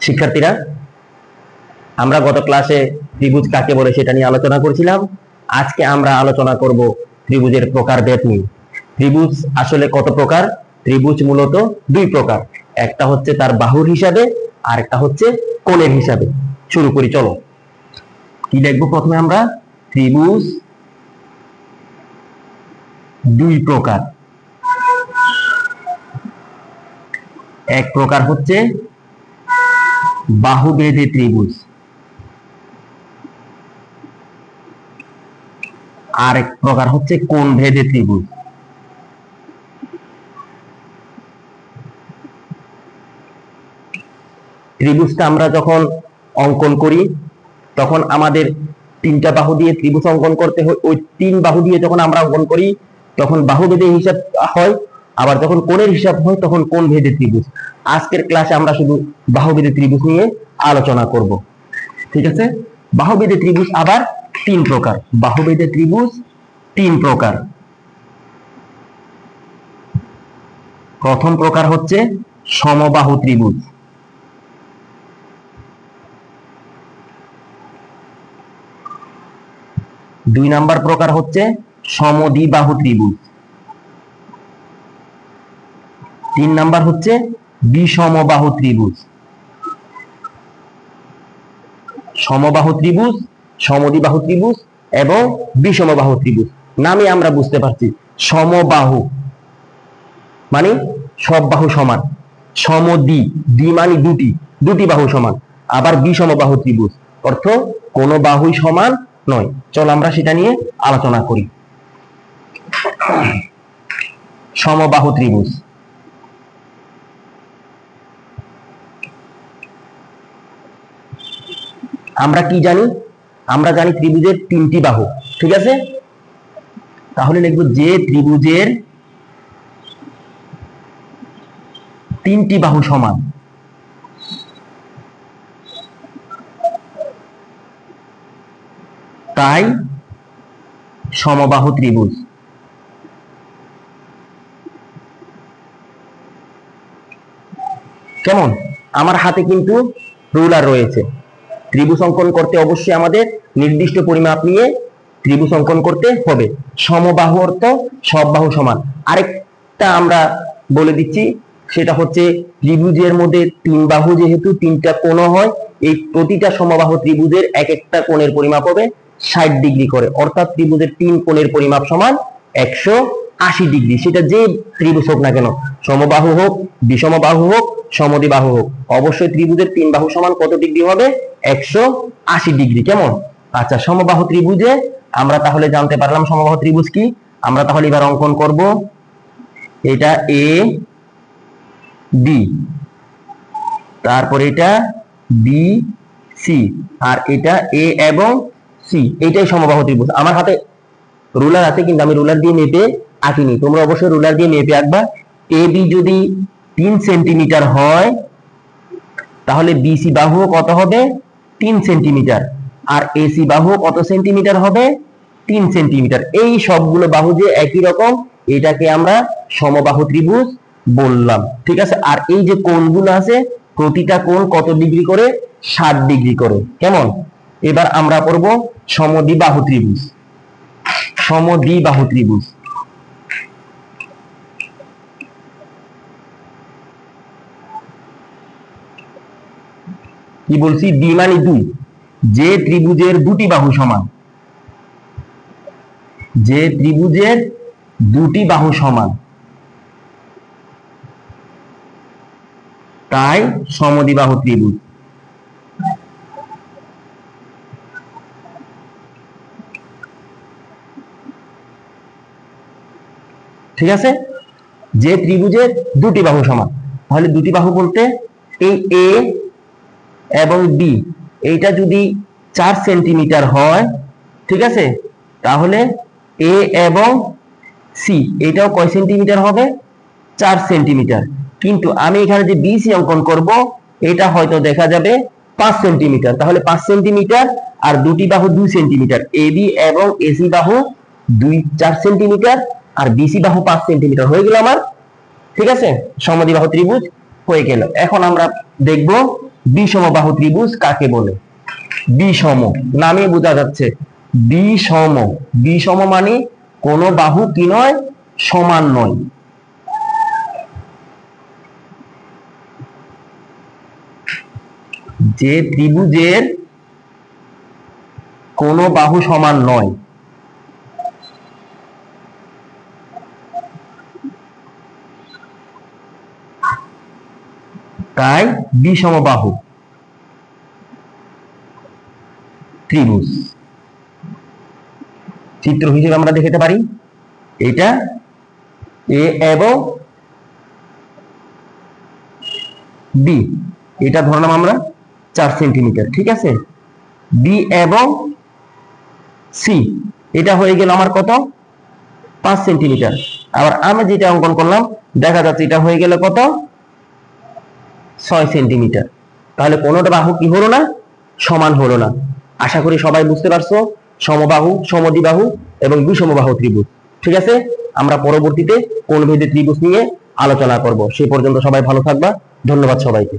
শিক্ষার্থীরা, আমরা গত ক্লাসে ত্রিভুজ কাকে বলে সেটা নিয়ে আলোচনা করেছিলাম। আজকে আমরা আলোচনা করব ত্রিভুজের প্রকারভেদ নিয়ে। ত্রিভুজ আসলে কত প্রকার? ত্রিভুজ মূলত দুই প্রকার, একটা হচ্ছে তার বাহুর হিসাবে আর একটা হচ্ছে কোণের হিসাবে। শুরু করি, চলো। কি লিখবো প্রথমে আমরা? ত্রিভুজ দুই প্রকার। এক প্রকার হচ্ছে বাহুভেদী ত্রিভুজ, আর এক প্রকার হচ্ছে কোণভেদী ত্রিভুজ। ত্রিভুজটা আমরা যখন অঙ্কন করি তখন আমাদের তিনটা বাহু দিয়ে ত্রিভুজ অঙ্কন করতে হয়। ওই তিন বাহু দিয়ে যখন আমরা অঙ্কন করি তখন বাহুভেদী হিসাব হয়, আবার যখন কোণের হিসাব হয় তখন কোণভেদী ত্রিভুজ। আজকের ক্লাসে আমরা শুধু বাহুভেদী ত্রিভুজ নিয়ে আলোচনা করব, ঠিক আছে? বাহুভেদী ত্রিভুজ আবার তিন প্রকার। বাহুভেদী ত্রিভুজ তিন প্রকার। প্রথম প্রকার হচ্ছে সমবাহু ত্রিভুজ। দুই নাম্বার প্রকার হচ্ছে সমদ্বিবাহু ত্রিভুজ। তিন নাম্বার হচ্ছে বিষমবাহু ত্রিভুজ। সমবাহু ত্রিভুজ, সমদ্বিবাহু ত্রিভুজ এবং বিষমবাহু ত্রিভুজ। নামে আমরা বুঝতে পারছি, সমবাহু মানে সব বাহু সমান, সমদ্বি, দ্বি মানে দুটি, দুটি বাহু সমান। আবার বিষমবাহু ত্রিভুজ অর্থ কোনো বাহুই সমান নয়। চল আমরা সেটা নিয়ে আলোচনা করি। সমবাহু ত্রিভুজ, আমরা কি জানি? আমরা জানি ত্রিভুজের তিনটি বাহু, ঠিক আছে? তাহলে লিখব যে ত্রিভুজের তিনটি বাহু সমান তাই সমবাহু ত্রিভুজ। কেমন? আমার হাতে কিন্তু রুলার রয়েছে। ত্রিভুজ অঙ্কন করতে অবশ্যই আমাদের নির্দিষ্ট পরিমাপ নিয়ে ত্রিভুজ অঙ্কন করতে হবে। সমবাহু অর্থ সব বাহু সমান। আরেকটা আমরা বলে দিচ্ছি, সেটা হচ্ছে ত্রিভুজের মধ্যে তিন বাহু যেহেতু তিনটা কোণ হয়, এই প্রতিটা সমবাহু ত্রিভুজের এক একটা কোণের পরিমাপ হবে 60 ডিগ্রি করে। অর্থাৎ ত্রিভুজের তিন কোণের পরিমাপ সমান 180 ডিগ্রি। সেটা যে ত্রিভুজ হোক না কেন, সমবাহু হোক, বিষমবাহু হোক, সমদ্বিবাহু হোক, অবশ্যই ত্রিভুজের তিন বাহু সমান কত ডিগ্রি হবে? 180 ডিগ্রি। কেমন? আচ্ছা, সমবাহু ত্রিভুজে আমরা তাহলে জানতে পারলাম সমবাহু ত্রিভুজ কি। আমরা তাহলে এবার অঙ্কন করব। এটা এ বি, তারপর এটা বি সি, আর এটা এ এবং সি। এটাই সমবাহু ত্রিভুজ। আমার হাতে রুলার আছে কিন্তু আমি রুলার দিয়ে মেপে আঁকিনি, তোমরা অবশ্যই রুলার দিয়ে মেপে আঁকবা। এ বি যদি 3 সেন্টিমিটার হয় তাহলে বিসি বাহু কত হবে? 3 সেন্টিমিটার। আর এসি বাহু কত সেন্টিমিটার হবে? 3 সেন্টিমিটার। এই সবগুলো বাহু যে একই রকম, এটাকে আমরা সমবাহু ত্রিভুজ বললাম, ঠিক আছে? আর এই যে কোণগুলো আছে, প্রতিটা কোণ কত ডিগ্রি করে? 60 ডিগ্রি করে। কেমন? এবার আমরা পড়ব সমদ্বিবাহু ত্রিভুজ। সমদ্বিবাহু ত্রিভুজ কি বলছি? দ্বি মানে দুই। যে ত্রিভুজের দুটি বাহু সমান, যে ত্রিভুজের দুটি বাহু সমান তাই সমদ্বিবাহু ত্রিভুজ। ঠিক আছে? যে ত্রিভুজের দুটি বাহু সমান, তাহলে দুটি বাহু বলতে এই এ এবং বি, এইটা যদি 4 সেন্টিমিটার হয়, ঠিক আছে, তাহলে এ এবং সি এটাও কয় সেন্টিমিটার হবে? 4 সেন্টিমিটার। কিন্তু আমি এখানে যে বিসি অঙ্কন করব, এটা হয়তো দেখা যাবে 5 সেন্টিমিটার। তাহলে 5 সেন্টিমিটার আর দুটি বাহু 2 সেন্টিমিটার, এবি এবং এসি বাহু 4 সেন্টিমিটার আর বিসি বাহু 5 সেন্টিমিটার হয়ে গেল আমার, ঠিক আছে? সমদ্বিবাহু ত্রিভুজ হয়ে গেল। এখন আমরা দেখব বিষমবাহু ত্রিভুজ কাকে বলে? বিষম নামে বোঝা যাচ্ছে, বিষম। বিষম মানে কোন বাহু কি নয়, সমান নয়। যে ত্রিভুজের কোন বাহু সমান নয়, তাই বিষমবাহু ত্রিভুজ। চিত্র হিসেবে আমরা দেখাতে পারি, এটা এ এবং বি, এটা ধরলাম আমরা 4 সেন্টিমিটার, ঠিক আছে। বি এবং সি, এটা হয়ে গেল আমার কত, 5 সেন্টিমিটার। আবার আমি যেটা অঙ্কন করলাম দেখা যাচ্ছে এটা হয়ে গেল কত, 6 সেন্টিমিটার। তাহলে কোনোটা বাহু কি হলো না, সমান হলো না। আশা করি সবাই বুঝতে পারছো সমবাহু, সমদ্বিবাহু এবং বিষমবাহু ত্রিভুজ। ঠিক আছে, আমরা পরবর্তীতে কোণ ভেদে ত্রিভুজ নিয়ে আলোচনা করব। সে পর্যন্ত সবাই ভালো থাকবা। ধন্যবাদ সবাইকে।